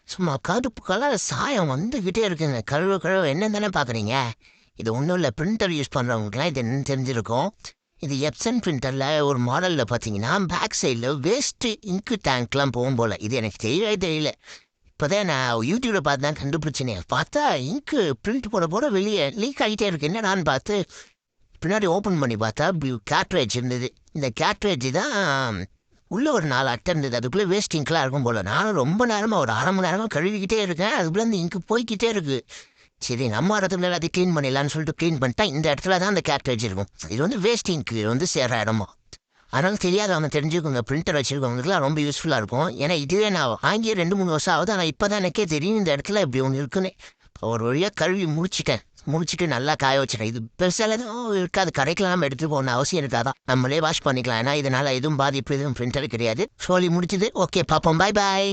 சும்மா கருப்பு கலர் சாயம் வந்துக்கிட்டே இருக்குங்க. கழுவ கழுவ என்னன்னு தானே பார்க்குறீங்க. இது ஒன்றும் இல்லை, பிரிண்டர் யூஸ் பண்ணுறவங்களுக்குலாம் இது என்னன்னு தெரிஞ்சிருக்கும். இது எப்சன் பிரிண்டரில் ஒரு மாடலில் பார்த்தீங்கன்னா பேக் சைடில் வேஸ்ட்டு இங்கு டேங்க்லாம் போகும் போல். இது எனக்கு தெரியவே தெரியல. இப்போதான் நான் யூடியூப்பில் பார்த்து தான் கண்டுபிடிச்சினேன். பார்த்தா இங்கு பிரிண்ட் போட போட வெளியே லீக் ஆகிட்டே இருக்கு. என்னடான்னு பார்த்து பின்னாடி ஓப்பன் பண்ணி பார்த்தா கேட்ரேஜ் இருந்தது. இந்த கேட்ரேஜ் தான் உள்ள ஒரு 4 அட்டை இருந்தது. அதுக்குள்ளே வேஸ்ட் இங்க்லாம் இருக்கும் போல். நானும் ரொம்ப நேரமாக ஒரு அரை மணி நேரமாக கழுவிக்கிட்டே இருக்கேன். அதுக்குள்ளே இந்த இங்கு போய்கிட்டே இருக்குது. சரி, நம்ம இடத்துல எல்லாத்தையும் க்ளீன் பண்ணிடலான்னு சொல்லிட்டு க்ளீன் பண்ணிட்டா இந்த இடத்துல தான் அந்த கேட்ரேஜ் இருக்கும். இது வந்து வேஸ்ட் இங்க்கு வந்து சேர்ற இடமா. அதனால தெரியாதவங்க தெரிஞ்சுக்கோங்க. பிரிண்டர் வச்சுருக்கவங்களுக்குலாம் ரொம்ப யூஸ்ஃபுல்லாக இருக்கும். ஏன்னா இதுவே நான் வாங்கி 2-3 வருஷம் ஆகுது. ஆனால் இப்போ தான் எனக்கே தெரியும் இந்த இடத்துல இப்படி ஒன்று இருக்குன்னு. ஒரு வழியாக கழுவி முடிச்சுட்டு நல்லா காய வச்சிட்டேன். இது பெருசாக எதுவும் இருக்காது, கரைக்கலாம் எடுத்துகிட்டு போகணும் அவசியம் இருக்காதான். நம்மளே வாஷ் பண்ணிக்கலாம். ஏன்னா இதனால் எதுவும் பாதிப்பு எதுவும் பிரிண்டர் கிடையாது. சொல்லி முடிச்சுது. ஓகே, பார்ப்போம். பாய் பாய்.